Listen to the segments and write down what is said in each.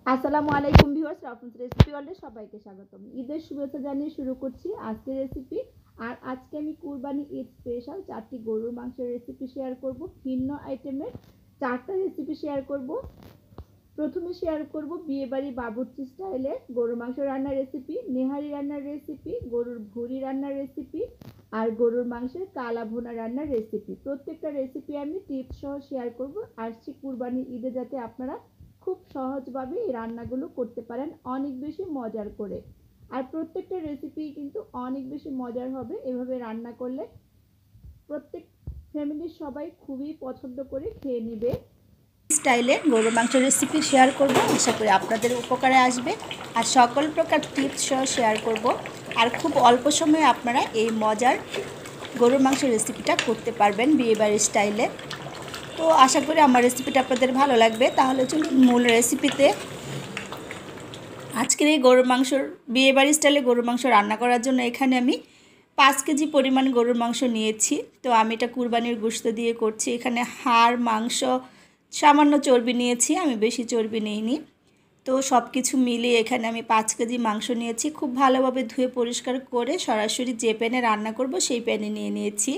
আসসালামু আলাইকুম viewers, রাফুন্স recipe ওয়ার্ল্ডে সবাইকে স্বাগতম। ঈদের শুভেচ্ছা জানিয়ে শুরু করছি আজকের রেসিপি। আর আজকে আমি কুরবানি ঈদ স্পেশাল 4টি গরুর মাংসের রেসিপি শেয়ার করব। ভিন্ন আইটেমের 4টা রেসিপি শেয়ার করব। প্রথমে শেয়ার করব বিয়েবাড়ি বাবুর্চি স্টাইলে গরুর মাংস রান্নার রেসিপি, নেহারি রান্নার রেসিপি, গরুর ভুঁড়ি রান্নার রেসিপি আর গরুর মাংসের কালা ভুনা রান্নার রেসিপি। প্রত্যেকটা রেসিপি আমি টিপস সহ শেয়ার করব। আসছি কুরবানি ঈদে যাতে আপনারা খুব সহজভাবে এই রান্নাগুলো করতে পারেন অনেক বেশি মজার করে। আর প্রত্যেকটা রেসিপি কিন্তু অনেক বেশি মজার হবে এভাবে রান্না করলে। প্রত্যেক ফ্যামিলির সবাই খুবই পছন্দ করে খেয়ে নেবে। স্টাইলে গরুর মাংস রেসিপি শেয়ার করব, আশা করি আপনাদের উপকারে আসবে। আর সকল প্রকার টিপস সহ শেয়ার করব। আর খুব অল্প সময়ে আপনারা এই মজার গরুর মাংস রেসিপিটা করতে পারবেন বিয়েবাড়ির স্টাইলে। তো আশা করি আমার রেসিপিটা আপনাদের ভালো লাগবে। তাহলে চলুন মূল রেসিপিতে। আজকের এই গরুর মাংসর বিয়েবাড়ির স্টাইলে গরুর মাংস রান্না করার জন্য এখানে আমি 5 কেজি পরিমাণ গরুর মাংস নিয়েছি। তো আমি এটা কুরবানির গোশত দিয়ে করছি। এখানে হাড়, মাংস, সামান্য চর্বি নিয়েছি, আমি বেশি চর্বি নিইনি। তো সব কিছু মিলিয়ে এখানে আমি 5 কেজি মাংস নিয়েছি। খুব ভালোভাবে ধুয়ে পরিষ্কার করে সরাসরি যে প্যানে রান্না করব সেই প্যানে নিয়ে নিয়েছি।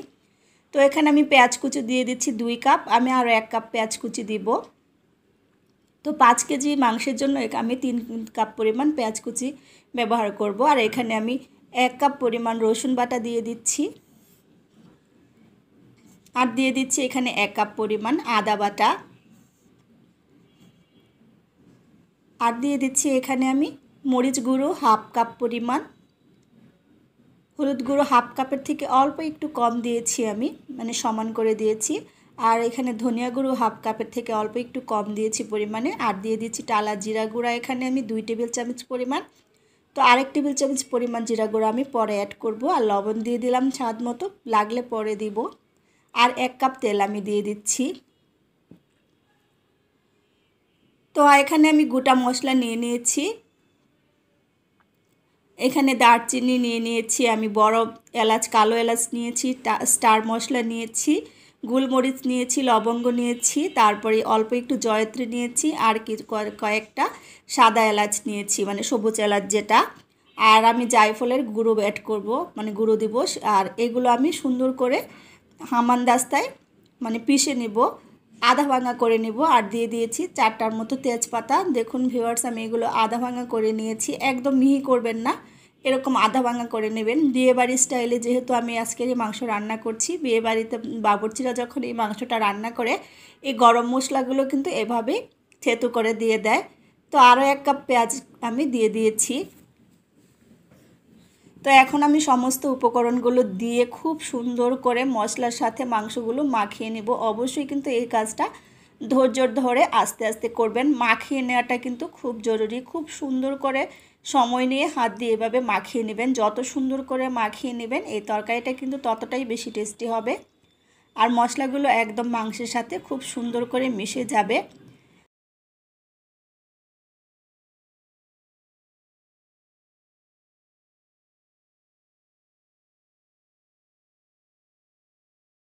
তো এখানে আমি পেঁয়াজ কুচি দিয়ে দিচ্ছি 2 কাপ, আমি আরও 1 কাপ পেঁয়াজ কুচি দিব। তো 5 কেজি মাংসের জন্য আমি 3 কাপ পরিমাণ পেঁয়াজ কুচি ব্যবহার করব। আর এখানে আমি 1 কাপ পরিমাণ রসুন বাটা দিয়ে দিচ্ছি। আর দিয়ে দিচ্ছি এখানে 1 কাপ পরিমাণ আদা বাটা। আর দিয়ে দিচ্ছি এখানে আমি মরিচ গুঁড়ো 1/2 কাপ পরিমাণ, হলুদ গুঁড়ো 1/2 কাপের থেকে অল্প একটু কম দিয়েছি আমি, মানে সমান করে দিয়েছি। আর এখানে ধনিয়া গুঁড়ো 1/2 কাপের থেকে অল্প একটু কম দিয়েছি পরিমাণে। আর দিয়ে দিচ্ছি টালা জিরা গুঁড়া এখানে আমি 2 টেবিল চামচ পরিমাণ। তো আরেক টেবিল চামচ পরিমাণ জিরা গুঁড়ো আমি পরে অ্যাড করব। আর লবণ দিয়ে দিলাম স্বাদ মতো, লাগলে পরে দিব। আর 1 কাপ তেল আমি দিয়ে দিচ্ছি। তো এখানে আমি গোটা মশলা নিয়ে নিয়েছি। এখানে দারচিনি নিয়ে নিয়েছি, আমি বড় এলাচ, কালো এলাচ নিয়েছি, স্টার মশলা নিয়েছি, গোলমরিচ নিয়েছি, লবঙ্গ নিয়েছি, তারপরে অল্প একটু জয়ত্রী নিয়েছি, আর কয়েকটা সাদা এলাচ নিয়েছি, মানে সবুজ এলাচ যেটা। আর আমি জায়ফলের গুঁড়ো অ্যাড করব, মানে গুঁড়ো দিব। আর এগুলো আমি সুন্দর করে হামানদাস্তায় মানে পিষে নিব, আধা ভাঙা করে নিব। আর দিয়ে দিয়েছি 4টার মতো তেজপাতা। দেখুন ভিউয়ার্স, আমি এগুলো আধা ভাঙা করে নিয়েছি, একদম মিহি করবেন না, এরকম আধা ভাঙা করে নেবেন। বিয়েবাড়ির স্টাইলে যেহেতু আমি আজকের এই মাংস রান্না করছি, বিয়েবাড়িতে বাবুর্চিরা যখন এই মাংসটা রান্না করে এই গরম মশলাগুলো কিন্তু এভাবেই থেতু করে দিয়ে দেয়। তো আরও 1 কাপ পেঁয়াজ আমি দিয়ে দিয়েছি। তো এখন আমি সমস্ত উপকরণগুলো দিয়ে খুব সুন্দর করে মশলার সাথে মাংসগুলো মাখিয়ে নেব। অবশ্যই কিন্তু এই কাজটা ধৈর্য ধরে আস্তে আস্তে করবেন। মাখিয়ে নেওয়াটা কিন্তু খুব জরুরি। খুব সুন্দর করে সময় নিয়ে হাত দিয়ে এভাবে মাখিয়ে নেবেন। যত সুন্দর করে মাখিয়ে নেবেন এই তরকারিটা কিন্তু ততটাই বেশি টেস্টি হবে। আর মশলাগুলো একদম মাংসের সাথে খুব সুন্দর করে মিশে যাবে।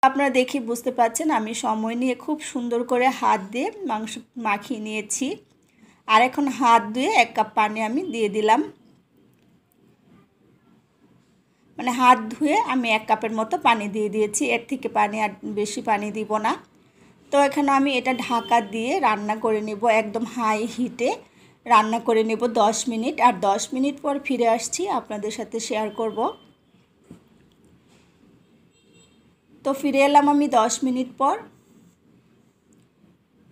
আপনারা দেখে বুঝতে পারছেন আমি সময় নিয়ে খুব সুন্দর করে হাত দিয়ে মাংস মাখিয়ে নিয়েছি। আর এখন হাত ধুয়ে 1 কাপ পানি আমি দিয়ে দিলাম, মানে হাত ধুয়ে আমি 1 কাপের মতো পানি দিয়ে দিয়েছি। এর থেকে পানি আর বেশি পানি দিব না। তো এখানে আমি এটা ঢাকা দিয়ে রান্না করে নেব, একদম হাই হিটে রান্না করে নেব 10 মিনিট। আর 10 মিনিট পর ফিরে আসছি, আপনাদের সাথে শেয়ার করব। তো ফিরে এলাম আমি 10 মিনিট পর।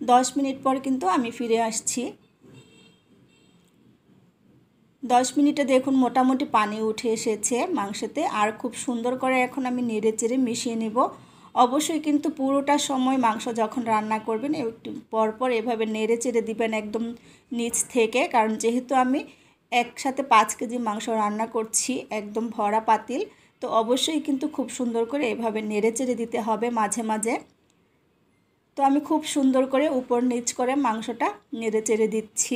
10 মিনিট পর কিন্তু আমি ফিরে আসছি। 10 মিনিটে দেখুন মোটামুটি পানি উঠে এসেছে মাংসতে। আর খুব সুন্দর করে এখন আমি নেড়ে চেড়ে মিশিয়ে নেব। অবশ্যই কিন্তু পুরোটা সময় মাংস যখন রান্না করবেন একটু পরপর এভাবে নেড়ে চেড়ে দিবেন একদম নিচ থেকে, কারণ যেহেতু আমি একসাথে 5 কেজি মাংস রান্না করছি, একদম ভরা পাতিল। তো অবশ্যই কিন্তু খুব সুন্দর করে এভাবে নেড়ে চেড়ে দিতে হবে মাঝে মাঝে। তো আমি খুব সুন্দর করে উপর নিচ করে মাংসটা নেড়ে চেড়ে দিচ্ছি।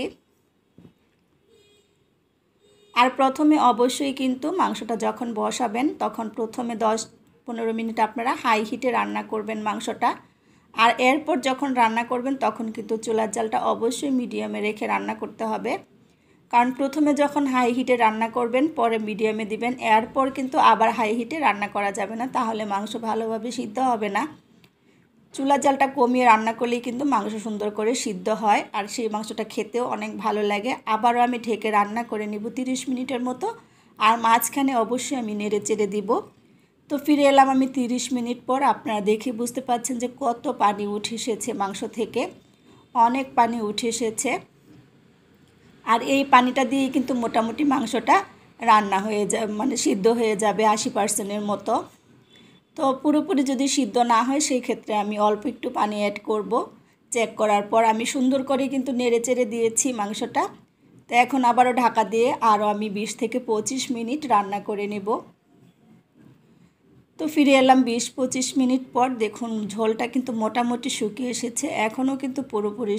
আর প্রথমে অবশ্যই কিন্তু মাংসটা যখন বসাবেন তখন প্রথমে 10-15 মিনিট আপনারা হাই হিটে রান্না করবেন মাংসটা। আর এরপর যখন রান্না করবেন তখন কিন্তু চুলার জালটা অবশ্যই মিডিয়ামে রেখে রান্না করতে হবে, কারণ প্রথমে যখন হাই হিটে রান্না করবেন পরে মিডিয়ামে দিবেন, এরপর কিন্তু আবার হাই হিটে রান্না করা যাবে না, তাহলে মাংস ভালোভাবে সিদ্ধ হবে না। চুলার জালটা কমিয়ে রান্না করলেই কিন্তু মাংস সুন্দর করে সিদ্ধ হয়, আর সেই মাংসটা খেতেও অনেক ভালো লাগে। আবারও আমি ঢেকে রান্না করে নিব 30 মিনিটের মতো, আর মাঝখানে অবশ্যই আমি নেড়ে চেড়ে দিব। তো ফিরে এলাম আমি 30 মিনিট পর। আপনারা দেখে বুঝতে পাচ্ছেন যে কত পানি উঠে এসেছে মাংস থেকে, অনেক পানি উঠে এসেছে। আর এই পানিটা দিয়ে কিন্তু মোটামুটি মাংসটা রান্না হয়ে যাবে, মানে সিদ্ধ হয়ে যাবে 80%-এর মতো। তো পুরোপুরি যদি সিদ্ধ না হয় সেই ক্ষেত্রে আমি অল্প একটু পানি অ্যাড করব। চেক করার পর আমি সুন্দর করে কিন্তু নেড়ে চেড়ে দিয়েছি মাংসটা। তো এখন আবারও ঢাকা দিয়ে আরও আমি 20 থেকে 25 মিনিট রান্না করে নেব। তো ফিরে এলাম 20-25 মিনিট পর। দেখুন ঝোলটা কিন্তু মোটামুটি শুকিয়ে এসেছে, এখনও কিন্তু পুরোপুরি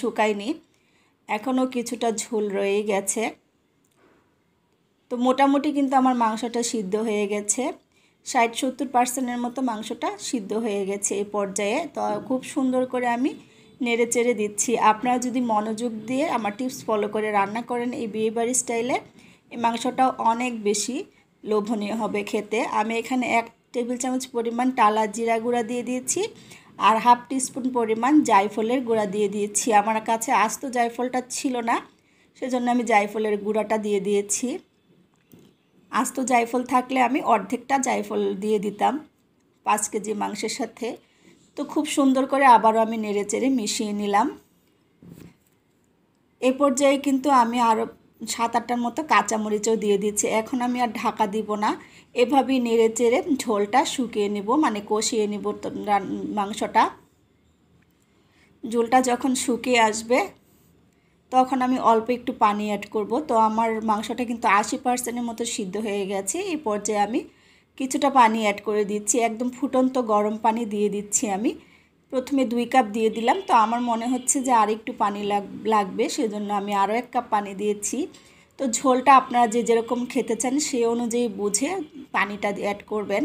শুকায়নি, এখনও কিছুটা ঝোল রয়ে গেছে। তো মোটামুটি কিন্তু আমার মাংসটা সিদ্ধ হয়ে গেছে, 60-70%-এর মতো মাংসটা সিদ্ধ হয়ে গেছে এই পর্যায়ে। তো খুব সুন্দর করে আমি নেড়ে চেড়ে দিচ্ছি। আপনারা যদি মনোযোগ দিয়ে আমার টিপস ফলো করে রান্না করেন এই বিয়েবাড়ি স্টাইলে, এই মাংসটাও অনেক বেশি লোভনীয় হবে খেতে। আমি এখানে 1 টেবিল চামচ পরিমাণ টালা জিরা গুঁড়া দিয়ে দিয়েছি, আর হাফ টিস্পুন পরিমাণ জায়ফলের গুঁড়া দিয়ে দিয়েছি। আমার কাছে আস্ত জায়ফলটা ছিল না, সেজন্য আমি জায়ফলের গুঁড়াটা দিয়ে দিয়েছি। আস্ত জায়ফল থাকলে আমি অর্ধেকটা জায়ফল দিয়ে দিতাম 5 কেজি মাংসের সাথে। তো খুব সুন্দর করে আবারও আমি নেড়ে চেড়ে মিশিয়ে নিলাম। এ পর্যায়ে কিন্তু আমি আরও 7-8টার মতো কাঁচামরিচও দিয়ে দিচ্ছি। এখন আমি আর ঢাকা দিব না, এভাবেই নেড়ে চেড়ে ঝোলটা শুকিয়ে নেব, মানে কষিয়ে নেব মাংসটা। ঝোলটা যখন শুকিয়ে আসবে তখন আমি অল্প একটু পানি অ্যাড করব। তো আমার মাংসটা কিন্তু 80%-এর মতো সিদ্ধ হয়ে গেছে। এই পর্যায়ে আমি কিছুটা পানি অ্যাড করে দিচ্ছি, একদম ফুটন্ত গরম পানি দিয়ে দিচ্ছি আমি। প্রথমে 2 কাপ দিয়ে দিলাম, তো আমার মনে হচ্ছে যে আর একটু পানি লাগবে, সেজন্য আমি আরও 1 কাপ পানি দিয়েছি। তো ঝোলটা আপনারা যে যেরকম খেতে চান সেই অনুযায়ী বুঝে পানিটা অ্যাড করবেন।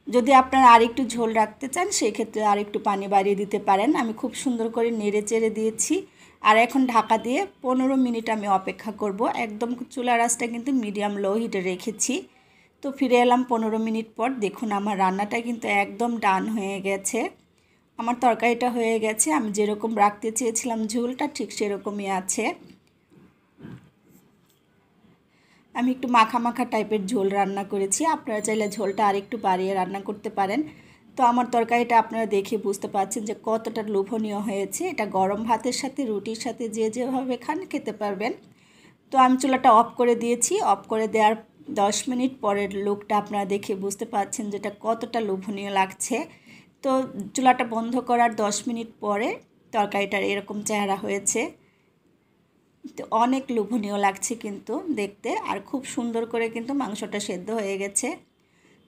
যদি আপনারা আর একটু ঝোল রাখতে চান সেই ক্ষেত্রে আর একটু পানি বাড়িয়ে দিতে পারেন। আমি খুব সুন্দর করে নেড়ে চেড়ে দিয়েছি, আর এখন ঢাকা দিয়ে 15 মিনিট আমি অপেক্ষা করব। একদম চুলার আঁচটা কিন্তু মিডিয়াম লো হিটে রেখেছি। তো ফিরে এলাম 15 মিনিট পর। দেখুন আমার রান্নাটা কিন্তু একদম ডান হয়ে গেছে, আমার তরকারিটা হয়ে গেছে। আমি যেরকম রাখতে চেয়েছিলাম ঝোলটা ঠিক সেরকমই আছে। আমি একটু মাখা মাখা টাইপের ঝোল রান্না করেছি, আপনারা চাইলে ঝোলটা আরেকটু বাড়িয়ে রান্না করতে পারেন। তো আমার তরকারিটা আপনারা দেখে বুঝতে পারছেন যে কতটা লোভনীয় হয়েছে। এটা গরম ভাতের সাথে, রুটির সাথে যে যেভাবে খান খেতে পারবেন। তো আমি চুলাটা অফ করে দিয়েছি। অফ করে দেওয়ার 10 মিনিট পরের লুকটা আপনারা দেখে বুঝতে পারছেন যেটা কতটা লোভনীয় লাগছে। তো চুলাটা বন্ধ করার 10 মিনিট পরে তরকারিটার এরকম চেহারা হয়েছে। তো অনেক লোভনীয় লাগছে কিন্তু দেখতে, আর খুব সুন্দর করে কিন্তু মাংসটা সেদ্ধ হয়ে গেছে।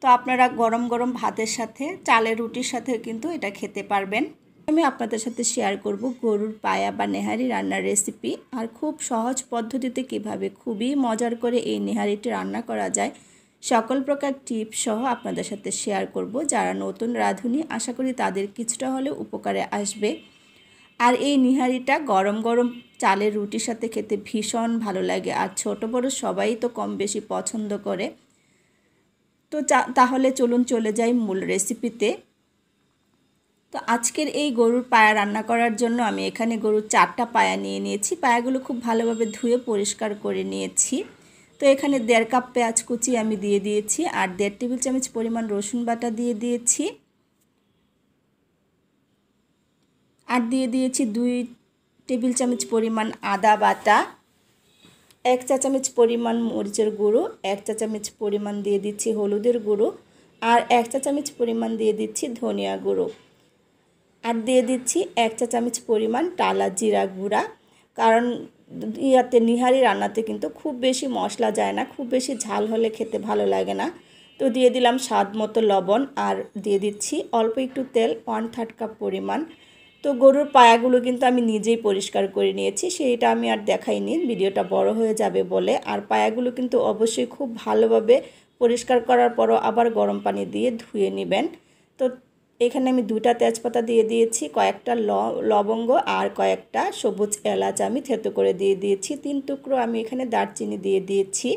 তো আপনারা গরম গরম ভাতের সাথে, চালের রুটির সাথে কিন্তু এটা খেতে পারবেন। আমি আপনাদের সাথে শেয়ার করব গরুর পায়া বা নেহারি রান্নার রেসিপি, আর খুব সহজ পদ্ধতিতে কিভাবে খুবই মজার করে এই নেহারিটি রান্না করা যায় সকল প্রকার টিপস সহ আপনাদের সাথে শেয়ার করব। যারা নতুন রাঁধুনি আশা করি তাদের কিছুটা হলেও উপকারে আসবে। আর এই নিহারিটা গরম গরম চালের রুটির সাথে খেতে ভীষণ ভালো লাগে, আর ছোট বড় সবাই তো কম বেশি পছন্দ করে। তো তাহলে চলুন চলে যাই মূল রেসিপিতে। তো আজকের এই গরুর পায়া রান্না করার জন্য আমি এখানে গরুর 4টা পায়া নিয়ে নিয়েছি। পায়াগুলো খুব ভালোভাবে ধুয়ে পরিষ্কার করে নিয়েছি। তো এখানে 1.5 কাপ পেঁয়াজ কুচি আমি দিয়ে দিয়েছি, আর 1.5 টেবিল চামচ পরিমাণ রসুন বাটা দিয়ে দিয়েছি, আর দিয়ে দিয়েছি 2 টেবিল চামচ পরিমাণ আদা বাটা, 1 চা চামচ পরিমাণ মরিচের গুঁড়ো, 1 চা চামচ পরিমাণ দিয়ে দিচ্ছি হলুদের গুঁড়ো, আর 1 চা চামচ পরিমাণ দিয়ে দিচ্ছি ধনিয়া গুঁড়ো, আর দিয়ে দিচ্ছি 1 চা চামচ পরিমাণ টালা জিরা গুঁড়া। কারণ ইয়াতে নিহারি রান্নাতে কিন্তু খুব বেশি মশলা যায় না, খুব বেশি ঝাল হলে খেতে ভালো লাগে না। তো দিয়ে দিলাম স্বাদ মতো লবণ, আর দিয়ে দিচ্ছি অল্প একটু তেল, 1/3 কাপ পরিমাণ। তো গরুর পায়াগুলো কিন্তু আমি নিজেই পরিষ্কার করে নিয়েছি, সেইটা আমি আর দেখাইনি, ভিডিওটা বড় হয়ে যাবে বলে। আর পায়াগুলো কিন্তু অবশ্যই খুব ভালোভাবে পরিষ্কার করার পরও আবার গরম পানি দিয়ে ধুয়ে নেবেন। তো এখানে আমি 2টা তেজপাতা দিয়ে দিয়েছি, কয়েকটা লবঙ্গ আর কয়েকটা সবুজ এলাচ আমি থেতো করে দিয়ে দিয়েছি, 3 টুকরো আমি এখানে দারচিনি দিয়ে দিয়েছি।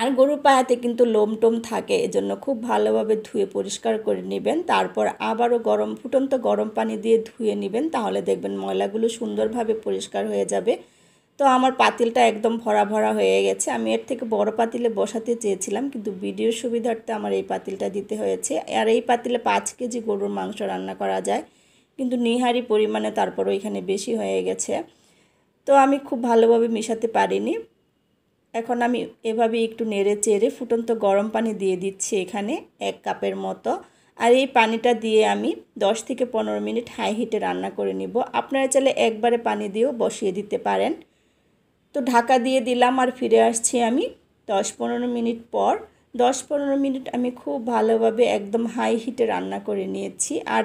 আর গরুর পায়াতে কিন্তু লোম টোম থাকে, এজন্য খুব ভালোভাবে ধুয়ে পরিষ্কার করে নেবেন। তারপর আবারও ফুটন্ত গরম পানি দিয়ে ধুয়ে নেবেন, তাহলে দেখবেন ময়লাগুলো সুন্দরভাবে পরিষ্কার হয়ে যাবে। তো আমার পাতিলটা একদম ভরা ভরা হয়ে গেছে। আমি এর থেকে বড় পাতিলে বসাতে চেয়েছিলাম, কিন্তু ভিডিওর সুবিধার্থে আমার এই পাতিলটা দিতে হয়েছে। আর এই পাতিলে 5 কেজি গরুর মাংস রান্না করা যায়, কিন্তু নিহারি পরিমাণে তারপরও এখানে বেশি হয়ে গেছে। তো আমি খুব ভালোভাবে মেশাতে পারিনি। এখন আমি এভাবে একটু নেড়ে চেড়ে ফুটন্ত গরম পানি দিয়ে দিচ্ছি এখানে 1 কাপের মতো। আর এই পানিটা দিয়ে আমি 10 থেকে 15 মিনিট হাই হিটে রান্না করে নিব। আপনারা চাইলে একবারে পানি দিয়েও বসিয়ে দিতে পারেন। তো ঢাকা দিয়ে দিলাম আর ফিরে আসছি আমি 10-15 মিনিট পর। 10-15 মিনিট আমি খুব ভালোভাবে একদম হাই হিটে রান্না করে নিয়েছি। আর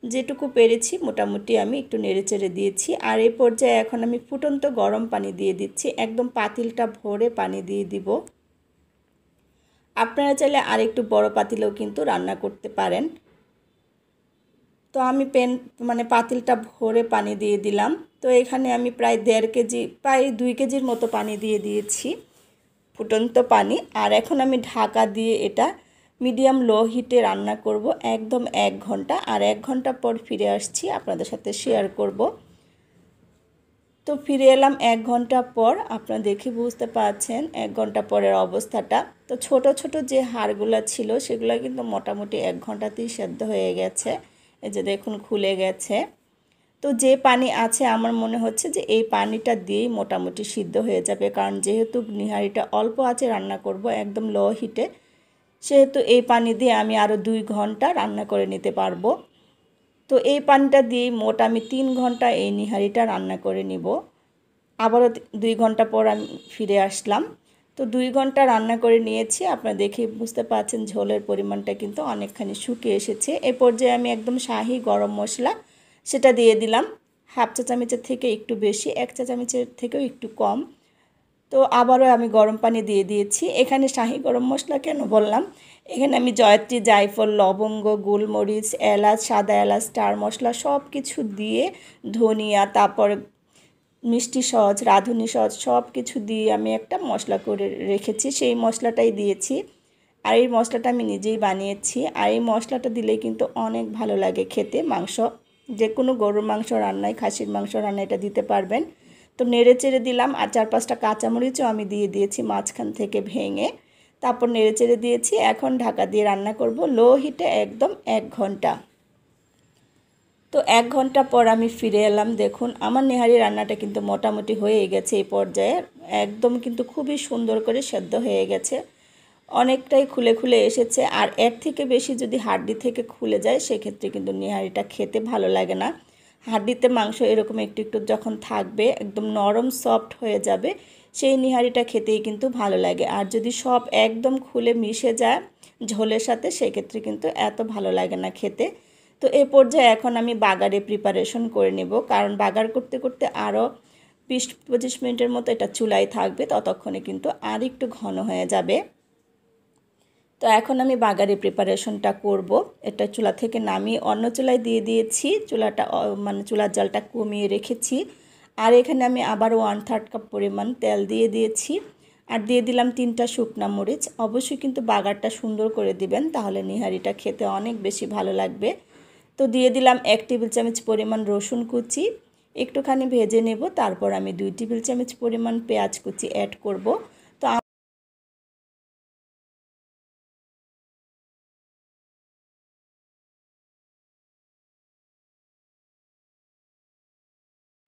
যেটুকু পেরেছি মোটামুটি আমি একটু নেড়েচেড়ে দিয়েছি। আর এই পর্যায়ে এখন আমি ফুটন্ত গরম পানি দিয়ে দিচ্ছি, একদম পাতিলটা ভরে পানি দিয়ে দিব। আপনারা চাইলে আর একটু বড় পাতিলেও কিন্তু রান্না করতে পারেন। তো আমি পাতিলটা ভরে পানি দিয়ে দিলাম। তো এখানে আমি প্রায় 1.5 কেজি, প্রায় 2 কেজির মতো পানি দিয়ে দিয়েছি, ফুটন্ত পানি। আর এখন আমি ঢাকা দিয়ে এটা মিডিয়াম লো হিটে রান্না করব একদম 1 ঘন্টা। আর 1 ঘন্টা পর ফিরে আসছি, আপনাদের সাথে শেয়ার করব। তো ফিরে এলাম 1 ঘন্টা পর। আপনারা দেখে বুঝতে পারছেন 1 ঘন্টা পরের অবস্থাটা। তো ছোট ছোট যে হাড়গুলো ছিল সেগুলো কিন্তু মোটামুটি 1 ঘন্টাতেই সেদ্ধ হয়ে গেছে। এই যে দেখুন খুলে গেছে। তো যে পানি আছে আমার মনে হচ্ছে যে এই পানিটা দিয়েই মোটামুটি সিদ্ধ হয়ে যাবে, কারণ যেহেতু নিহারিটা অল্প আঁচে রান্না করব একদম লো হিটে, সেহেতু এই পানি দিয়ে আমি আরও 2 ঘন্টা রান্না করে নিতে পারবো। তো এই পানিটা দিয়েই মোট আমি 3 ঘন্টা এই নিহারিটা রান্না করে নিব। আবারও 2 ঘন্টা পর আমি ফিরে আসলাম। তো 2 ঘন্টা রান্না করে নিয়েছি। আপনারা দেখে বুঝতে পারছেন ঝোলের পরিমাণটা কিন্তু অনেকখানি শুকিয়ে এসেছে। এই পর্যায়ে আমি একদম শাহি গরম মশলা সেটা দিয়ে দিলাম, 1/2 চা চামচের থেকে একটু বেশি, 1 চা চামচের থেকেও একটু কম। তো আবারও আমি গরম পানি দিয়ে দিয়েছি। এখানে শাহি গরম মশলা কেন বললাম, এখানে আমি জয়ত্রী, জায়ফল, লবঙ্গ, গোলমরিচ, এলাচ, সাদা এলাচ, স্টার মশলা সব কিছু দিয়ে, ধনিয়া, তারপর মিষ্টি সস, রাঁধুনি সস সব কিছু দিয়ে আমি একটা মশলা করে রেখেছি, সেই মশলাটাই দিয়েছি। আর এই মশলাটা আমি নিজেই বানিয়েছি। আর এই মশলাটা দিলে কিন্তু অনেক ভালো লাগে খেতে। মাংস, যে কোনো গরুর মাংস রান্নায়, খাসির মাংস রান্নায় এটা দিতে পারবেন। তো নেড়ে চেড়ে দিলাম। আর 4-5টা কাঁচামরিচও আমি দিয়ে দিয়েছি মাঝখান থেকে ভেঙে, তারপর নেড়ে চেড়ে দিয়েছি। এখন ঢাকা দিয়ে রান্না করব লো হিটে একদম 1 ঘন্টা। তো 1 ঘন্টা পর আমি ফিরে এলাম। দেখুন আমার নেহারি রান্নাটা কিন্তু মোটামুটি হয়ে গেছে। এই পর্যায়ে একদম কিন্তু খুবই সুন্দর করে সেদ্ধ হয়ে গেছে, অনেকটাই খুলে খুলে এসেছে। আর এর থেকে বেশি যদি হাড্ডি থেকে খুলে যায় সেক্ষেত্রে কিন্তু নেহারিটা খেতে ভালো লাগে না। হাড্ডিতে মাংস এরকম একটু একটু যখন থাকবে, একদম নরম সফট হয়ে যাবে, সেই নেহারিটা খেতেই কিন্তু ভালো লাগে। আর যদি সব একদম খুলে মিশে যায় ঝোলের সাথে, সেক্ষেত্রে কিন্তু এত ভালো লাগে না খেতে। তো এই পর্যায়ে এখন আমি বাগারে প্রিপারেশন করে নেব, কারণ বাগার করতে করতে আরও 20-25 মিনিটের মতো এটা চুলায় থাকবে, ততক্ষণে কিন্তু আর একটু ঘন হয়ে যাবে। তো এখন আমি বাগারে প্রিপারেশনটা করব। এটা চুলা থেকে নামিয়ে অন্য চুলায় দিয়ে দিয়েছি, চুলাটা চুলার জলটা কমিয়ে রেখেছি। আর এখানে আমি আবার 1/3 কাপ পরিমাণ তেল দিয়ে দিয়েছি। আর দিয়ে দিলাম 3টা শুকনা মরিচ। অবশ্যই কিন্তু বাগারটা সুন্দর করে দিবেন, তাহলে নিহারিটা খেতে অনেক বেশি ভালো লাগবে। তো দিয়ে দিলাম 1 টেবিল চামচ পরিমাণ রসুন কুচি, একটুখানি ভেজে নেব। তারপর আমি 2 টেবিল চামচ পরিমাণ পেঁয়াজ কুচি অ্যাড করব।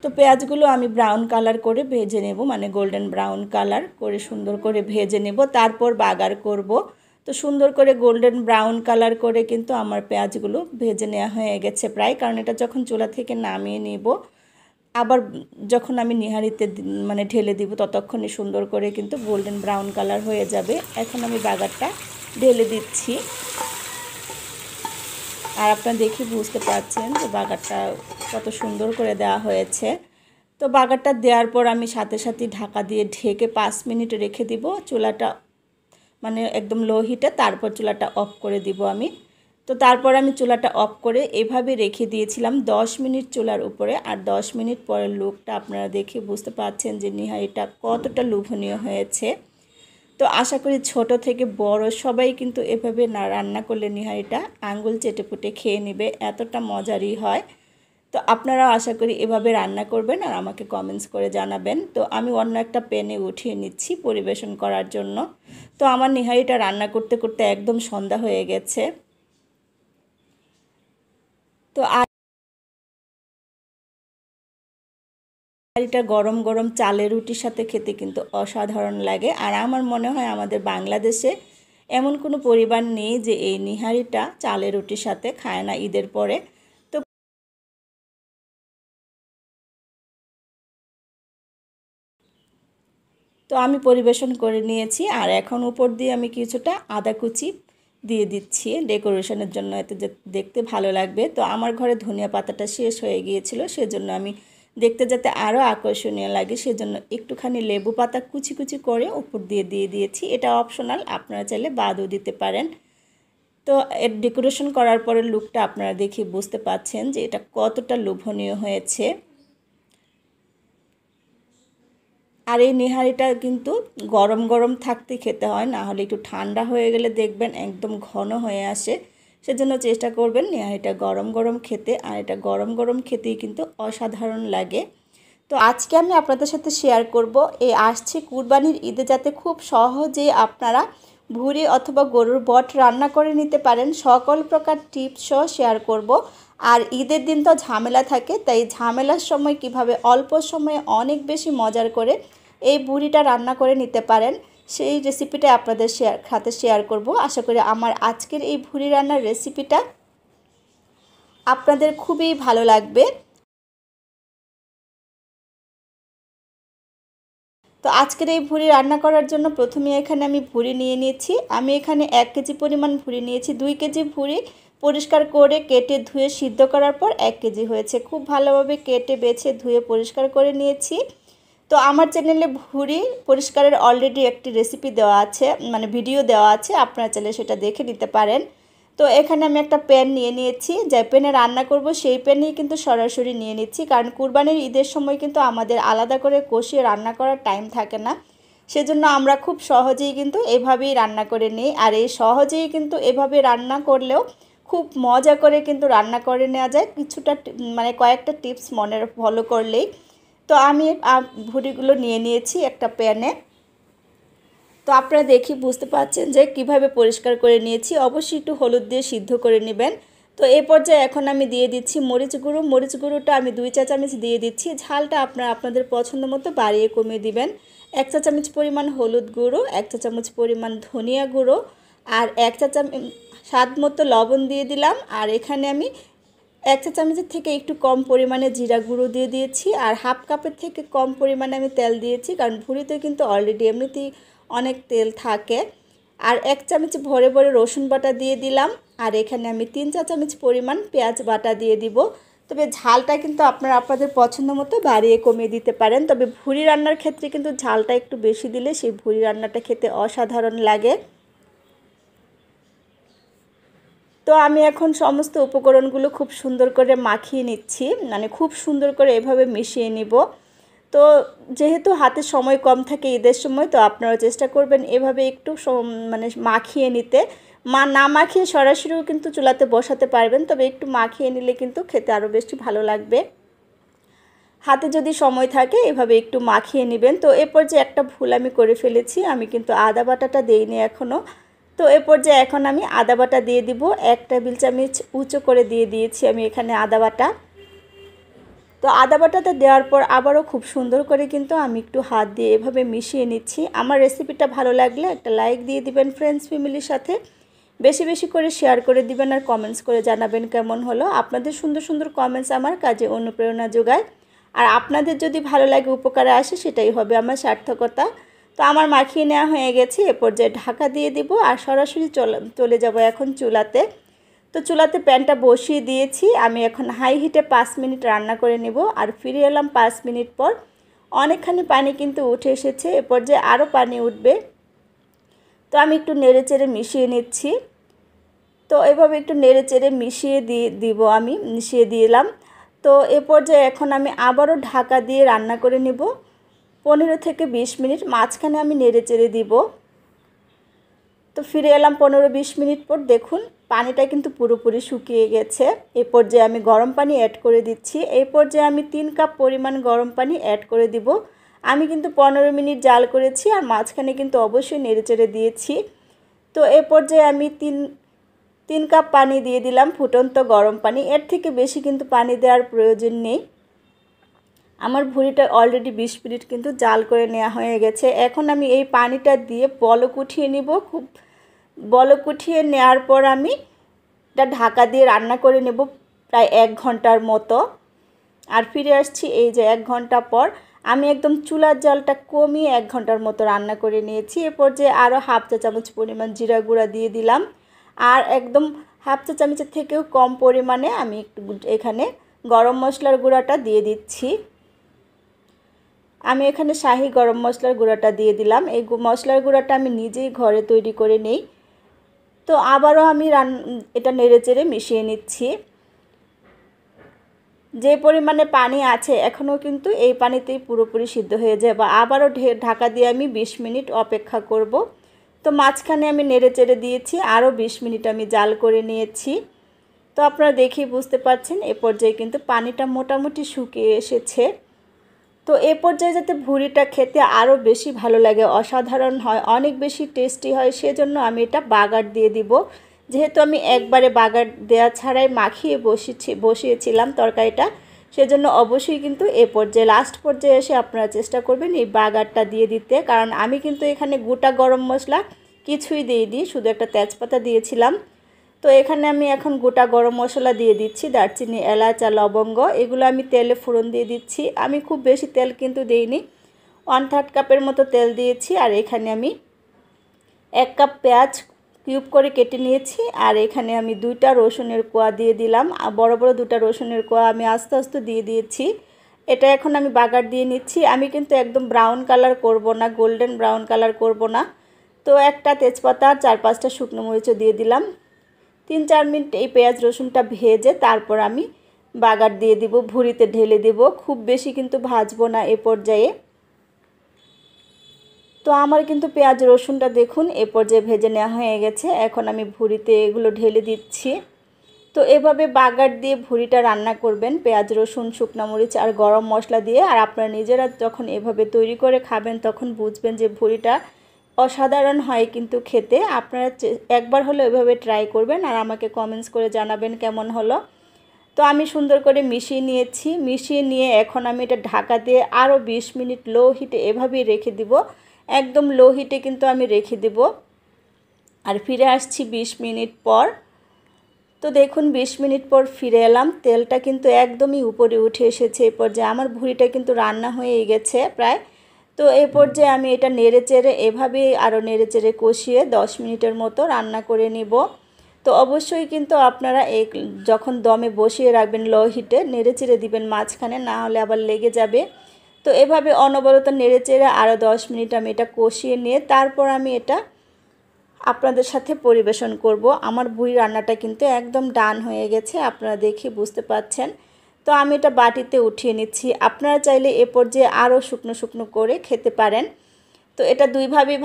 তো পেঁয়াজগুলো আমি ব্রাউন কালার করে ভেজে নেব, গোল্ডেন ব্রাউন কালার করে সুন্দর করে ভেজে নেব, তারপর বাগার করব। তো সুন্দর করে গোল্ডেন ব্রাউন কালার করে কিন্তু আমার পেঁয়াজগুলো ভেজে নেওয়া হয়ে গেছে প্রায়, কারণ এটা যখন চুলা থেকে নামিয়ে নেব, আবার যখন আমি নিহারিতে ঢেলে দিব, ততক্ষণে সুন্দর করে কিন্তু গোল্ডেন ব্রাউন কালার হয়ে যাবে। এখন আমি বাগারটা ঢেলে দিচ্ছি। আর আপনারা দেখে বুঝতে পারছেন যে বাগারটা কত সুন্দর করে দেওয়া হয়েছে। তো বাগারটা দেওয়ার পর আমি সাথে সাথে ঢাকা দিয়ে ঢেকে 5 মিনিট রেখে দিব। চুলাটা মানে একদম লো হিটে, তারপর চুলাটা অফ করে দিব আমি। তো তারপর আমি চুলাটা অফ করে এভাবে রেখে দিয়েছিলাম 10 মিনিট চুলার উপরে। আর 10 মিনিট পরের লুকটা আপনারা দেখে বুঝতে পারছেন যে নিহারিটা কতটা লোভনীয় হয়েছে। তো আশা করি ছোট থেকে বড় সবাই কিন্তু এভাবে না রান্না করলে নিহারিটা আঙ্গুল চেটেপুটে খেয়ে নেবে, এতটা মজারই হয়। তো আপনারাও আশা করি এভাবে রান্না করবেন আর আমাকে কমেন্টস করে জানাবেন। তো আমি অন্য একটা প্যানে উঠিয়ে নিচ্ছি পরিবেশন করার জন্য। তো আমার নিহারিটা রান্না করতে করতে একদম সন্ধ্যা হয়ে গেছে। তো এটা গরম গরম চালের রুটির সাথে খেতে কিন্তু অসাধারণ লাগে। আর আমার মনে হয় আমাদের বাংলাদেশে এমন কোনো পরিবার নেই যে এই নিহারিটা চালের রুটির সাথে খায় না ঈদের পরে। তো আমি পরিবেশন করে নিয়েছি। আর এখন উপর দিয়ে আমি কিছুটা আদা কুচি দিয়ে দিচ্ছি ডেকোরেশনের জন্য, এতে দেখতে ভালো লাগবে। তো আমার ঘরে ধনিয়া পাতাটা শেষ হয়ে গিয়েছিল, সেজন্য আমি দেখতে যাতে আরও আকর্ষণীয় লাগে সেজন্য একটুখানি লেবু পাতা কুচি কুচি করে উপর দিয়ে দিয়েছি। এটা অপশনাল, আপনারা চাইলে বাদও দিতে পারেন। তো এর ডেকোরেশন করার পরে লুকটা আপনারা দেখে বুঝতে পাচ্ছেন যে এটা কতটা লোভনীয় হয়েছে। আর এই নিহারিটা কিন্তু গরম গরম থাকতে খেতে হয়, না হলে একটু ঠান্ডা হয়ে গেলে দেখবেন একদম ঘন হয়ে আসে। সেজন্য চেষ্টা করবেন নিহারিটা গরম গরম খেতে, আর এটা গরম গরম খেতেই কিন্তু অসাধারণ লাগে। তো আজকে আমি আপনাদের সাথে শেয়ার করব এই আসছে কুরবানির ঈদে যাতে খুব সহজেই আপনারা ভুঁড়ি অথবা গরুর বট রান্না করে নিতে পারেন, সকল প্রকার টিপস সহ শেয়ার করব। আর ঈদের দিন তো ঝামেলা থাকে, তাই ঝামেলার সময় কিভাবে অল্প সময়ে অনেক বেশি মজার করে এই ভুঁড়িটা রান্না করে নিতে পারেন সেই রেসিপিটা আপনাদের সাথে শেয়ার করব। আশা করি আমার আজকের এই ভুঁড়ি রান্নার রেসিপিটা আপনাদের খুবই ভালো লাগবে। তো আজকের এই ভুঁড়ি রান্না করার জন্য প্রথমে এখানে আমি ভুঁড়ি নিয়ে নিয়েছি। আমি এখানে 1 কেজি পরিমাণ ভুঁড়ি নিয়েছি। 2 কেজি ভুঁড়ি পরিষ্কার করে কেটে ধুয়ে সিদ্ধ করার পর 1 কেজি হয়েছে। খুব ভালোভাবে কেটে বেছে ধুয়ে পরিষ্কার করে নিয়েছি। তো আমার চ্যানেলে ভুঁড়ি পরিষ্কারের অলরেডি একটি রেসিপি দেওয়া আছে, মানে ভিডিও দেওয়া আছে, আপনারা চাইলে সেটা দেখে নিতে পারেন। তো এখানে আমি একটা প্যান নিয়ে নিয়েছি, যে প্যানে রান্না করব সেই প্যানেই কিন্তু সরাসরি নিয়ে নিচ্ছি, কারণ কুরবানির ঈদের সময় কিন্তু আমাদের আলাদা করে কষিয়ে রান্না করার টাইম থাকে না। সেজন্য আমরা খুব সহজেই কিন্তু এভাবেই রান্না করে নিই। আর এই সহজেই কিন্তু এভাবে রান্না করলেও খুব মজা করে কিন্তু রান্না করে নেওয়া যায়, কিছুটা মানে কয়েকটা টিপস মনে ফলো করলেই। তো আমি ভুঁড়িগুলো নিয়ে নিয়েছি একটা প্যানে। তো আপনারা দেখি বুঝতে পারছেন যে কিভাবে পরিষ্কার করে নিয়েছি। অবশ্যই একটু হলুদ দিয়ে সিদ্ধ করে নেবেন। তো এই পর্যায়ে এখন আমি দিয়ে দিচ্ছি মরিচ গুঁড়ো। মরিচ গুঁড়োটা আমি 2 চা চামচ দিয়ে দিচ্ছি। ঝালটা আপনারা আপনাদের পছন্দ মতো বাড়িয়ে কমিয়ে দিবেন। 1 চা চামচ পরিমাণ হলুদ গুঁড়ো, 1 চা চামচ পরিমাণ ধনিয়া গুঁড়ো, আর 1 চা চামচ স্বাদ মতো লবণ দিয়ে দিলাম। আর এখানে আমি 1 চা চামচের থেকে একটু কম পরিমাণে জিরা গুঁড়ো দিয়ে দিয়েছি। আর হাফ কাপের থেকে কম পরিমাণে আমি তেল দিয়েছি, কারণ ভুঁড়িতে কিন্তু অলরেডি এমনিতেই অনেক তেল থাকে। আর 1 চামচ ভরে ভরে রসুন বাটা দিয়ে দিলাম। আর এখানে আমি 3 চা চামচ পরিমাণ পেঁয়াজ বাটা দিয়ে দিব। তবে ঝালটা কিন্তু আপনারা আপনাদের পছন্দ মতো বাড়িয়ে কমিয়ে দিতে পারেন। তবে ভুঁড়ি রান্নার ক্ষেত্রে কিন্তু ঝালটা একটু বেশি দিলে সেই ভুঁড়ি রান্নাটা খেতে অসাধারণ লাগে। তো আমি এখন সমস্ত উপকরণগুলো খুব সুন্দর করে মাখিয়ে নিচ্ছি, মানে খুব সুন্দর করে এভাবে মিশিয়ে নিব। তো যেহেতু হাতে সময় কম থাকে ঈদের সময়, তো আপনারা চেষ্টা করবেন এভাবে একটু মানে মাখিয়ে নিতে। না মাখিয়ে সরাসরিও কিন্তু চুলাতে বসাতে পারবেন, তবে একটু মাখিয়ে নিলে কিন্তু খেতে আরও বেশি ভালো লাগবে। হাতে যদি সময় থাকে এভাবে একটু মাখিয়ে নেবেন। তো এরপর যে একটা ভুল আমি করে ফেলেছি, আমি কিন্তু আদা বাটাটা দেইনি এখনও। তো এরপর যে এখন আমি আদা বাটা দিয়ে দিব। 1 টেবিল চামচ উঁচু করে দিয়ে দিয়েছি আমি এখানে আদা বাটা। তো আদা বাটাটা দেওয়ার পর আবারও খুব সুন্দর করে কিন্তু আমি একটু হাত দিয়ে এভাবে মিশিয়ে নিচ্ছি। আমার রেসিপিটা ভালো লাগলে একটা লাইক দিয়ে দিবেন ফ্রেন্ডস ফ্যামিলির সাথে, বেশি বেশি করে শেয়ার করে দিবেন, আর কমেন্টস করে জানাবেন কেমন হলো। আপনাদের সুন্দর সুন্দর কমেন্টস আমার কাজে অনুপ্রেরণা যোগায়। আর আপনাদের যদি ভালো লাগে, উপকারে আসে, সেটাই হবে আমার সার্থকতা। তো আমার মাখিয়ে নেওয়া হয়ে গেছে। এ পর্যায়ে ঢাকা দিয়ে দিব আর সরাসরি চলে যাব এখন চুলাতে। তো চুলাতে প্যানটা বসিয়ে দিয়েছি। আমি এখন হাই হিটে 5 মিনিট রান্না করে নেব। আর ফিরে এলাম 5 মিনিট পর। অনেকখানি পানি কিন্তু উঠে এসেছে, এ পর্যায়ে আরও পানি উঠবে। তো আমি একটু নেড়েচেড়ে মিশিয়ে নিচ্ছি। তো এভাবে একটু নেড়েচেড়ে মিশিয়ে দিলাম। তো এ পর্যায়ে এখন আমি আবারও ঢাকা দিয়ে রান্না করে নেব 15 থেকে 20 মিনিট। মাঝখানে আমি নেড়েচেড়ে দিব। তো ফিরে এলাম 15-20 মিনিট পর। দেখুন পানিটা কিন্তু পুরোপুরি শুকিয়ে গেছে। এই পর্যায়ে আমি গরম পানি অ্যাড করে দিচ্ছি। এই পর্যায়ে আমি 3 কাপ পরিমাণ গরম পানি অ্যাড করে দিব। আমি কিন্তু 15 মিনিট জাল করেছি আর মাঝখানে কিন্তু অবশ্যই নেড়েচেড়ে দিয়েছি। তো এই পর্যায়ে আমি 3 কাপ পানি দিয়ে দিলাম, ফুটন্ত গরম পানি। এর থেকে বেশি কিন্তু পানি দেওয়ার প্রয়োজন নেই। আমার ভুঁড়িটা অলরেডি 20 মিনিট কিন্তু জাল করে নেওয়া হয়ে গেছে। এখন আমি এই পানিটা দিয়ে বলক উঠিয়ে নিব। খুব বলক উঠিয়ে নেওয়ার পর আমি এটা ঢাকা দিয়ে রান্না করে নেব প্রায় 1 ঘন্টার মতো। আর ফিরে আসছি এই যে 1 ঘন্টা পর। আমি একদম চুলার জালটা কমিয়ে 1 ঘন্টার মতো রান্না করে নিয়েছি। এরপর যে আরও হাফ চা চামচ পরিমাণ জিরা গুঁড়া দিয়ে দিলাম। আর একদম হাফ চা চামচের থেকেও কম পরিমাণে আমি একটু এখানে গরম মশলার গুঁড়াটা দিয়ে দিচ্ছি। আমি এখানে শাহি গরম মশলার গুঁড়াটা দিয়ে দিলাম। এই মশলার গুঁড়াটা আমি নিজেই ঘরে তৈরি করে নেই। তো আবারও আমি এটা নেড়েচেড়ে মিশিয়ে নিচ্ছি। যে পরিমাণে পানি আছে এখনও কিন্তু এই পানিতেই পুরোপুরি সিদ্ধ হয়ে যায়। বা আবারও ঢাকা দিয়ে আমি 20 মিনিট অপেক্ষা করব। তো মাঝখানে আমি নেড়েচেড়ে দিয়েছি, আরও 20 মিনিট আমি জাল করে নিয়েছি। তো আপনারা দেখেই বুঝতে পারছেন এ পর্যায়ে কিন্তু পানিটা মোটামুটি শুকিয়ে এসেছে। তো এ পর্যায়ে যাতে ভুঁড়িটা খেতে আরও বেশি ভালো লাগে, অসাধারণ হয়, অনেক বেশি টেস্টি হয়, সেজন্য আমি এটা বাগার দিয়ে দিব। যেহেতু আমি একবারে বাগার দেওয়া ছাড়াই মাখিয়ে বসিয়েছিলাম তরকারিটা, সেজন্য অবশ্যই কিন্তু এ পর্যায়ে লাস্ট পর্যায়ে এসে আপনারা চেষ্টা করবেন এই বাগারটা দিয়ে দিতে। কারণ আমি কিন্তু এখানে গোটা গরম মশলা কিছুই দিইনি, শুধু একটা তেজপাতা দিয়েছিলাম। তো এখানে আমি এখন গোটা গরম মশলা দিয়ে দিচ্ছি, দারচিনি, এলাচ আর লবঙ্গ, এগুলো আমি তেলে ফোড়ন দিয়ে দিচ্ছি। আমি খুব বেশি তেল কিন্তু দেইনি, 1/3 কাপের মতো তেল দিয়েছি। আর এখানে আমি 1 কাপ পেঁয়াজ কিউব করে কেটে নিয়েছি। আর এখানে আমি 2টা রসুনের কোয়া দিয়ে দিলাম। বড় বড় 2টা রসুনের কোয়া আমি আস্তে আস্তে দিয়ে দিয়েছি। এটা এখন আমি বাগার দিয়ে নিচ্ছি। আমি কিন্তু একদম ব্রাউন কালার করব না, গোল্ডেন ব্রাউন কালার করব না। তো একটা তেজপাতা আর 4-5টা শুকনো মরিচও দিয়ে দিলাম। 3-4 মিনিট এই পেঁয়াজ রসুনটা ভেজে তারপর আমি বাগার দিয়ে দিব, ভুঁড়িতে ঢেলে দেব। খুব বেশি কিন্তু ভাজবো না এ পর্যায়ে। তো আমার কিন্তু পেঁয়াজ রসুনটা দেখুন এ পর্যায়ে ভেজে নেওয়া হয়ে গেছে। এখন আমি ভুঁড়িতে এগুলো ঢেলে দিচ্ছি। তো এভাবে বাগার দিয়ে ভুঁড়িটা রান্না করবেন পেঁয়াজ রসুন, শুকনো মরিচ আর গরম মশলা দিয়ে। আর আপনারা নিজেরা যখন এভাবে তৈরি করে খাবেন তখন বুঝবেন যে ভুঁড়িটা অসাধারণ হয় কিন্তু খেতে। আপনারা একবার হলো এভাবে ট্রাই করবেন আর আমাকে কমেন্টস করে জানাবেন কেমন হলো। তো আমি সুন্দর করে মিশিয়ে নিয়েছি। মিশিয়ে নিয়ে এখন আমি এটা ঢাকা দিয়ে আরও 20 মিনিট লো হিটে এভাবেই রেখে দিব। একদম লো হিটে কিন্তু আমি রেখে দেব। আর ফিরে আসছি 20 মিনিট পর। তো দেখুন 20 মিনিট পর ফিরে এলাম। তেলটা কিন্তু একদমই উপরে উঠে এসেছে। এই পর্যায়ে আমার ভুঁড়িটা কিন্তু রান্না হয়ে গেছে প্রায়। তো এই পর্যায়ে আমি এটা নেড়েচেড়ে এভাবেই আরও নেড়েচেড়ে কষিয়ে 10 মিনিটের মতো রান্না করে নিব। তো অবশ্যই কিন্তু আপনারা যখন দমে বসিয়ে রাখবেন লো হিটে নেড়েচেড়ে দিবেন মাঝখানে, না হলে আবার লেগে যাবে। তো এভাবে অনবরত নেড়েচেড়ে আরও 10 মিনিট আমি এটা কষিয়ে নিয়ে তারপর আমি এটা আপনাদের সাথে পরিবেশন করব। আমার ভুঁড়ি রান্নাটা কিন্তু একদম ডান হয়ে গেছে, আপনারা দেখে বুঝতে পাচ্ছেন। তো আমি এটা বাটিতে উঠিয়ে নিচ্ছি। আপনারা চাইলে এ পর্যায়ে আরও শুকনো শুকনো করে খেতে পারেন। তো এটা দুইভাবেই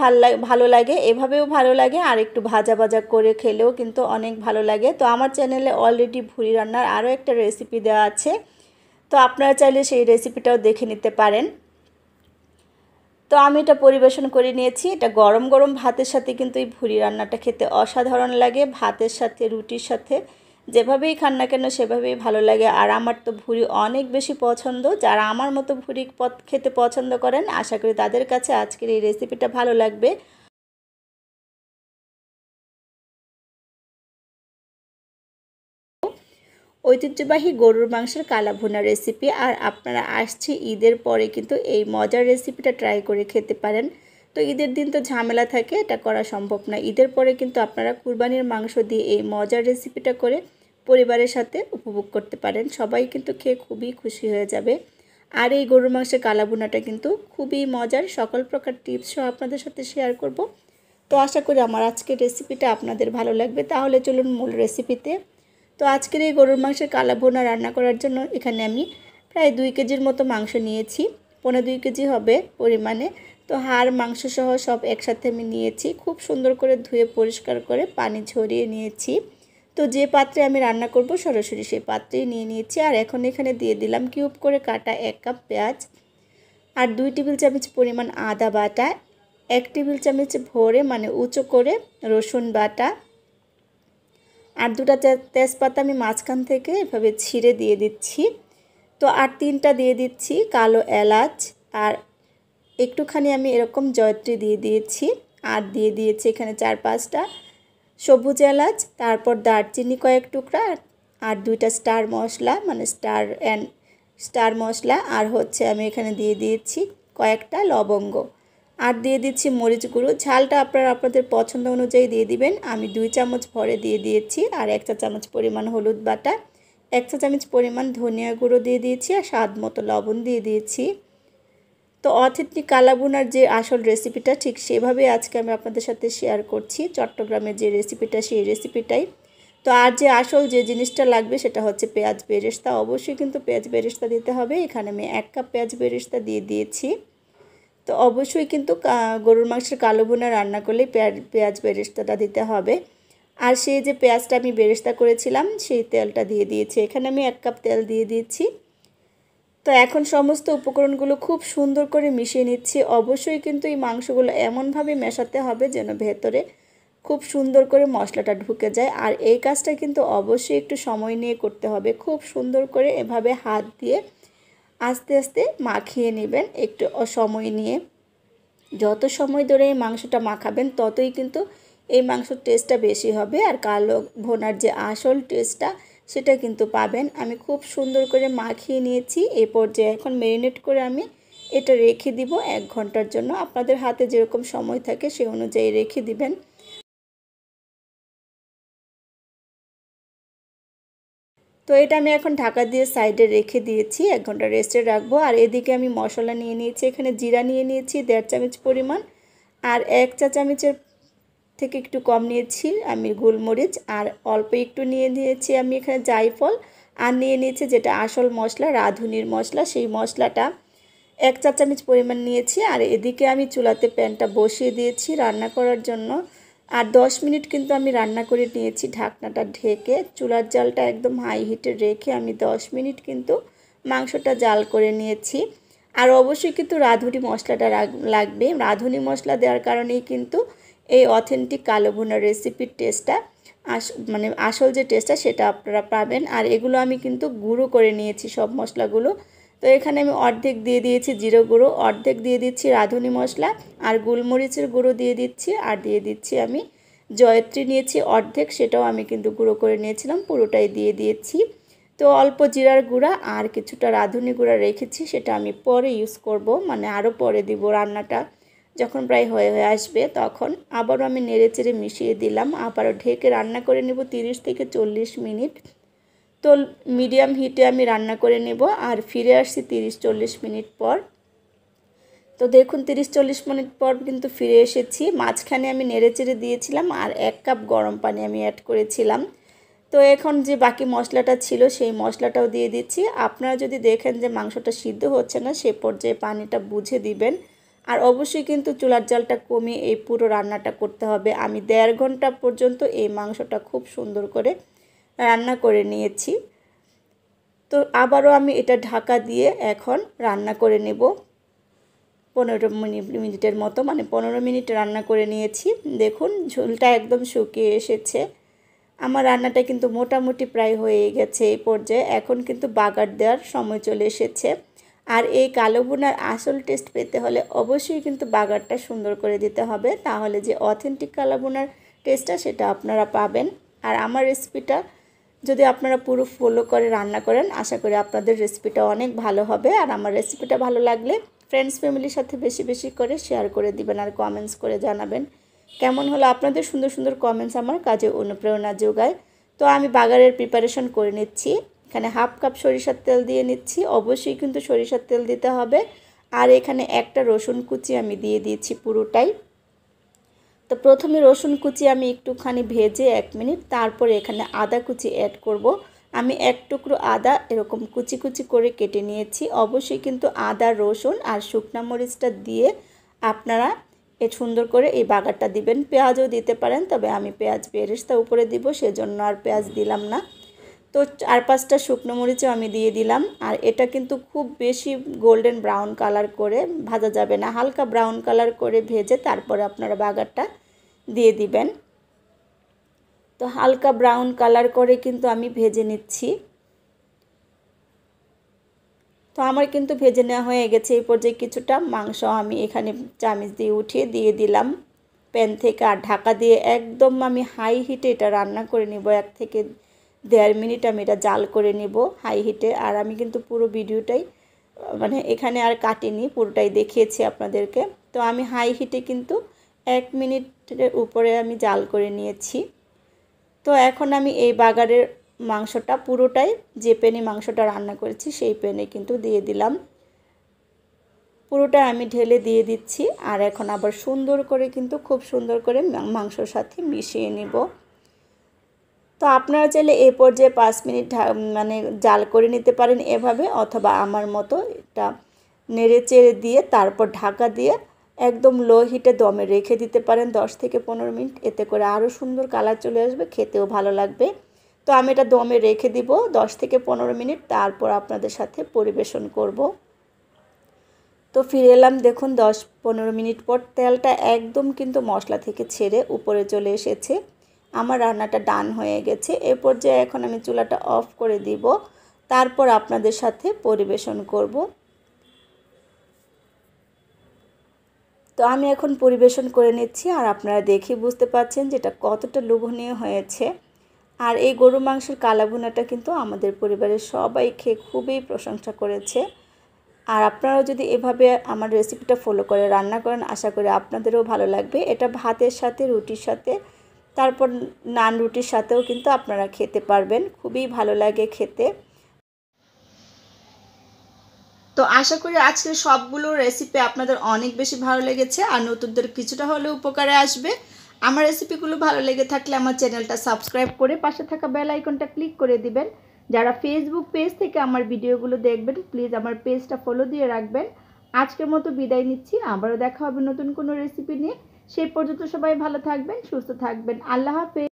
ভালো লাগে, এভাবেও ভালো লাগে, আর একটু ভাজা ভাজা করে খেলেও কিন্তু অনেক ভালো লাগে। তো আমার চ্যানেলে অলরেডি ভুঁড়ি রান্নার আরও একটা রেসিপি দেওয়া আছে, তো আপনারা চাইলে সেই রেসিপিটাও দেখে নিতে পারেন। তো আমি এটা পরিবেশন করে নিয়েছি। এটা গরম গরম ভাতের সাথে কিন্তু এই ভুঁড়ি রান্নাটা খেতে অসাধারণ লাগে। ভাতের সাথে, রুটির সাথে, যেভাবেই খান না কেন সেভাবেই ভালো লাগে। আর আমার তো ভুঁড়ি অনেক বেশি পছন্দ। যারা আমার মতো ভুঁড়ি খেতে পছন্দ করেন আশা করি তাদের কাছে আজকের এই রেসিপিটা ভালো লাগবে। ঐতিহ্যবাহী গরুর মাংসের কালা ভুনা রেসিপি। আর আপনারা আসছে ঈদের পরে কিন্তু এই মজার রেসিপিটা ট্রাই করে খেতে পারেন। তো ঈদের দিন তো ঝামেলা থাকে, এটা করা সম্ভব না। ঈদের পরে কিন্তু আপনারা কুরবানির মাংস দিয়ে এই মজার রেসিপিটা করে পরিবারের সাথে উপভোগ করতে পারেন। সবাই কিন্তু খেয়ে খুবই খুশি হয়ে যাবে। আর এই গরুর মাংসের কালা ভুনাটা কিন্তু খুবই মজার, সকল প্রকার টিপসও আপনাদের সাথে শেয়ার করব। তো তো আশা করি আমার আজকের রেসিপিটা আপনাদের ভালো লাগবে। তাহলে চলুন মূল রেসিপিতে। তো আজকের এই গরুর মাংসের কালা ভুনা রান্না করার জন্য এখানে আমি প্রায় 2 কেজির মতো মাংস নিয়েছি, 1.25 কেজি হবে পরিমাণে। তো হাড় মাংস সহ সব একসাথে আমি নিয়েছি, খুব সুন্দর করে ধুয়ে পরিষ্কার করে পানি ঝরিয়ে নিয়েছি। তো যে পাত্রে আমি রান্না করব সরাসরি সেই পাত্রেই নিয়ে নিয়েছি। আর এখন এখানে দিয়ে দিলাম কিউব করে কাটা 1 কাপ পেঁয়াজ, আর 2 টেবিল চামচ পরিমাণ আদা বাটা, 1 টেবিল চামচ ভরে মানে উঁচু করে রসুন বাটা, আর 2টা তেজপাতা আমি মাঝখান থেকে এভাবে ছিঁড়ে দিয়ে দিচ্ছি। তো আর 3টা দিয়ে দিচ্ছি কালো এলাচ, আর একটুখানি আমি এরকম জয়ত্রী দিয়ে দিয়েছি, আর দিয়ে দিয়েছি এখানে 4-5টা সবুজ এলাচ, তারপর দারচিনি কয়েক টুকরা, আর 2টা স্টার মশলা মানে স্টার মশলা, আর হচ্ছে আমি এখানে দিয়ে দিয়েছি কয়েকটা লবঙ্গ, আর দিয়ে দিচ্ছি মরিচ গুঁড়ো। ঝালটা আপনারা আপনাদের পছন্দ অনুযায়ী দিয়ে দিবেন। আমি 2 চামচ ভরে দিয়ে দিয়েছি। আর 1 চা চামচ পরিমাণ হলুদ বাটা, 1 চা চামচ পরিমাণ ধনিয়া গুঁড়ো দিয়ে দিয়েছি, আর স্বাদ মতো লবণ দিয়ে দিয়েছি। তো অথেন্টিক কালা ভুনার যে আসল রেসিপিটা ঠিক সেভাবে আজকে আমি আপনাদের সাথে শেয়ার করছি, চট্টগ্রামের যে রেসিপিটা সেই রেসিপিটাই। তো আর যে আসল যে জিনিসটা লাগবে সেটা হচ্ছে পেঁয়াজ বেরেস্তা। অবশ্যই কিন্তু পেঁয়াজ বেরেস্তা দিতে হবে। এখানে আমি 1 কাপ পেঁয়াজ বেরেস্তা দিয়ে দিয়েছি। তো অবশ্যই কিন্তু গরুর মাংসের কালো ভুনা রান্না করলে পেঁয়াজ বেরেস্তাটা দিতে হবে। আর সেই যে পেঁয়াজটা আমি বেরেস্তা করেছিলাম সেই তেলটা দিয়ে দিয়েছি। এখানে আমি 1 কাপ তেল দিয়ে দিয়েছি। তো এখন সমস্ত উপকরণগুলো খুব সুন্দর করে মিশিয়ে নিচ্ছি। অবশ্যই কিন্তু এই মাংসগুলো এমনভাবে মেশাতে হবে যেন ভেতরে খুব সুন্দর করে মশলাটা ঢুকে যায়। আর এই কাজটা কিন্তু অবশ্যই একটু সময় নিয়ে করতে হবে। খুব সুন্দর করে এভাবে হাত দিয়ে আস্তে আস্তে মাখিয়ে নেবেন একটু সময় নিয়ে। যত সময় ধরে এই মাংসটা মাখাবেন ততই কিন্তু এই মাংসের টেস্টটা বেশি হবে, আর কালো ভুনার যে আসল টেস্টটা সেটা কিন্তু পাবেন। আমি খুব সুন্দর করে মাখিয়ে নিয়েছি। এই পর্যায়ে এখন ম্যারিনেট করে আমি এটা রেখে দিব 1 ঘন্টার জন্য। আপনাদের হাতে যেরকম সময় থাকে সেই অনুযায়ী রেখে দিবেন। তো এটা আমি এখন ঢাকা দিয়ে সাইডে রেখে দিয়েছি, 1 ঘন্টা রেস্টে রাখবো। আর এদিকে আমি মশলা নিয়ে নিয়েছি, এখানে জিরা নিয়ে নিয়েছি 1.5 চামচ পরিমাণ, আর 1 চা চামচের থেকে একটু কম নিয়েছি আমি গোলমরিচ, আর অল্প একটু নিয়ে নিয়েছি আমি এখানে জায়ফল, আর নিয়ে নিয়েছি যেটা আসল মশলা রাঁধুনির মশলা, সেই মশলাটা 1 চা চামচ পরিমাণ নিয়েছি। আর এদিকে আমি চুলাতে প্যানটা বসিয়ে দিয়েছি রান্না করার জন্য। আর 10 মিনিট কিন্তু আমি রান্না করে নিয়েছি ঢাকনাটা ঢেকে। চুলার জালটা একদম হাই হিটে রেখে আমি 10 মিনিট কিন্তু মাংসটা জাল করে নিয়েছি। আর অবশ্যই কিন্তু রাঁধুনি মশলাটা লাগবে। রাঁধুনি মশলা দেওয়ার কারণেই কিন্তু এই অথেন্টিক কালো ভুনার রেসিপির টেস্টটা মানে আসল যে টেস্টটা সেটা আপনারা পাবেন। আর এগুলো আমি কিন্তু গুঁড়ো করে নিয়েছি সব মশলাগুলো। তো এখানে আমি অর্ধেক দিয়ে দিয়েছি জিরে গুঁড়ো, অর্ধেক দিয়ে দিচ্ছি রাঁধুনি মশলা, আর গোলমরিচের গুঁড়ো দিয়ে দিচ্ছি, আর দিয়ে দিচ্ছি আমি জয়ত্রী নিয়েছি অর্ধেক, সেটাও আমি কিন্তু গুঁড়ো করে নিয়েছিলাম, পুরোটাই দিয়ে দিয়েছি। তো অল্প জিরার গুঁড়া আর কিছুটা রাঁধুনি গুঁড়া রেখেছি, সেটা আমি পরে ইউজ করব, মানে আরও পরে দিব। রান্নাটা যখন প্রায় হয়ে আসবে তখন আবারও আমি নেড়েচেড়ে মিশিয়ে দিলাম। আবারও ঢেকে রান্না করে নেব 30 থেকে 40 মিনিট। তো মিডিয়াম হিটে আমি রান্না করে নেব। আর ফিরে আসছি 30-40 মিনিট পর। তো দেখুন 30-40 মিনিট পর কিন্তু ফিরে এসেছি। মাঝখানে আমি নেড়েচেড়ে দিয়েছিলাম, আর 1 কাপ গরম পানি আমি অ্যাড করেছিলাম। তো এখন যে বাকি মশলাটা ছিল সেই মশলাটাও দিয়ে দিচ্ছি। আপনারা যদি দেখেন যে মাংসটা সিদ্ধ হচ্ছে না, সে পর্যায়ে পানিটা বুঝে দিবেন। আর অবশ্যই কিন্তু চুলার জালটা কমিয়ে এই পুরো রান্নাটা করতে হবে। আমি 1.5 ঘন্টা পর্যন্ত এই মাংসটা খুব সুন্দর করে রান্না করে নিয়েছি। তো আবারও আমি এটা ঢাকা দিয়ে এখন রান্না করে নেব 15 মিনিটের মতো, মানে 15 মিনিট রান্না করে নিয়েছি। দেখুন ঝোলটা একদম শুকিয়ে এসেছে। আমার রান্নাটা কিন্তু মোটামুটি প্রায় হয়ে গেছে এই পর্যায়ে। এখন কিন্তু বাগার দেওয়ার সময় চলে এসেছে। আর এই কালো ভুনার আসল টেস্ট পেতে হলে অবশ্যই কিন্তু বাগারটা সুন্দর করে দিতে হবে, তাহলে যে অথেন্টিক কালো ভুনার টেস্টটা সেটা আপনারা পাবেন। আর আমার রেসিপিটা যদি আপনারা পুরো ফলো করে রান্না করেন, আশা করি আপনাদের রেসিপিটা অনেক ভালো হবে। আর আমার রেসিপিটা ভালো লাগলে ফ্রেন্ডস ফ্যামিলির সাথে বেশি বেশি করে শেয়ার করে দিবেন, আর কমেন্টস করে জানাবেন কেমন হলো। আপনাদের সুন্দর সুন্দর কমেন্টস আমার কাজে অনুপ্রেরণা যোগায়। তো আমি বাগারের প্রিপারেশন করে নিচ্ছি। এখানে 1/2 কাপ সরিষার তেল দিয়ে নিচ্ছি। অবশ্যই কিন্তু সরিষার তেল দিতে হবে। আর এখানে একটা রসুন কুচি আমি দিয়ে দিয়েছি পুরোটাই। তো প্রথমে রসুন কুচি আমি একটুখানি ভেজে 1 মিনিট, তারপরে এখানে আদা কুচি অ্যাড করব। আমি 1 টুকরো আদা এরকম কুচি কুচি করে কেটে নিয়েছি। অবশ্যই কিন্তু আদা, রসুন আর শুকনো মরিচটা দিয়ে আপনারা সুন্দর করে এই বাগারটা দিবেন। পেঁয়াজও দিতে পারেন, তবে আমি পেঁয়াজ বেরেস্তা উপরে দিব, সেজন্য আর পেঁয়াজ দিলাম না। তো 4-5টা শুকনো মরিচও আমি দিয়ে দিলাম। আর এটা কিন্তু খুব বেশি গোল্ডেন ব্রাউন কালার করে ভাজা যাবে না, হালকা ব্রাউন কালার করে ভেজে তারপরে আপনারা বাগারটা দিয়ে দিবেন। তো হালকা ব্রাউন কালার করে কিন্তু আমি ভেজে নিচ্ছি। তো আমার কিন্তু ভেজে নেওয়া হয়ে গেছে। এই পর্যায়ে কিছুটা মাংস আমি এখানে চামচ দিয়ে উঠিয়ে দিয়ে দিলাম প্যান থেকে, আর ঢাকা দিয়ে একদম আমি হাই হিটে এটা রান্না করে নিব। 1 থেকে 1.5 মিনিট আমি এটা জাল করে নিব হাই হিটে। আর আমি কিন্তু পুরো ভিডিওটাই মানে এখানে আর কাটিনি, পুরোটাই দেখিয়েছি আপনাদেরকে। তো আমি হাই হিটে কিন্তু 1 মিনিটের উপরে আমি জাল করে নিয়েছি। তো এখন আমি এই বাগারের মাংসটা পুরোটাই যে প্যানে মাংসটা রান্না করেছি সেই প্যানে কিন্তু দিয়ে দিলাম। পুরোটা আমি ঢেলে দিয়ে দিচ্ছি। আর এখন আবার সুন্দর করে কিন্তু খুব সুন্দর করে মাংসর সাথে মিশিয়ে নিব। তো আপনারা চাইলে এই পর্যায়ে 5 মিনিট মানে জাল করে নিতে পারেন এভাবে, অথবা আমার মতো এটা নেড়ে চেড়ে দিয়ে তারপর ঢাকা দিয়ে একদম লো হিটে দমে রেখে দিতে পারেন 10 থেকে 15 মিনিট। এতে করে আরও সুন্দর কালার চলে আসবে, খেতেও ভালো লাগবে। তো আমি এটা দমে রেখে দিব 10 থেকে 15 মিনিট, তারপর আপনাদের সাথে পরিবেশন করব। তো ফিরে এলাম, দেখুন 10-15 মিনিট পর তেলটা একদম কিন্তু মশলা থেকে ছেড়ে উপরে চলে এসেছে। আমার রান্নাটা ডান হয়ে গেছে। এ পর্যায়ে এখন আমি চুলাটা অফ করে দিব, তারপর আপনাদের সাথে পরিবেশন করব। তো আমি এখন পরিবেশন করে নিচ্ছি, আর আপনারা দেখে বুঝতে পারছেন যে এটা কতটা লোভনীয় হয়েছে। আর এই গরু মাংসের কালা ভুনাটা কিন্তু আমাদের পরিবারের সবাই খেয়ে খুবই প্রশংসা করেছে। আর আপনারাও যদি এভাবে আমার রেসিপিটা ফলো করে রান্না করেন, আশা করি আপনাদেরও ভালো লাগবে। এটা ভাতের সাথে, রুটির সাথে, তারপর নান রুটির সাথেও কিন্তু আপনারা খেতে পারবেন, খুবই ভালো লাগে খেতে। তো আশা করি আজকের সবগুলো রেসিপি আপনাদের অনেক বেশি ভালো লেগেছে আর নতুনদের কিছুটা হলেও উপকারে আসবে। আমার রেসিপিগুলো ভালো লেগে থাকলে আমার চ্যানেলটা সাবস্ক্রাইব করে পাশে থাকা বেল আইকনটা ক্লিক করে দিবেন। যারা ফেসবুক পেজ থেকে আমার ভিডিওগুলো দেখবেন, প্লিজ আমার পেজটা ফলো দিয়ে রাখবেন। আজকের মতো বিদায় নিচ্ছি, আবারও দেখা হবে নতুন কোনো রেসিপি নিয়ে। সেই পর্যন্ত সবাই ভালো থাকবেন, সুস্থ থাকবেন। আল্লাহ হাফেজ।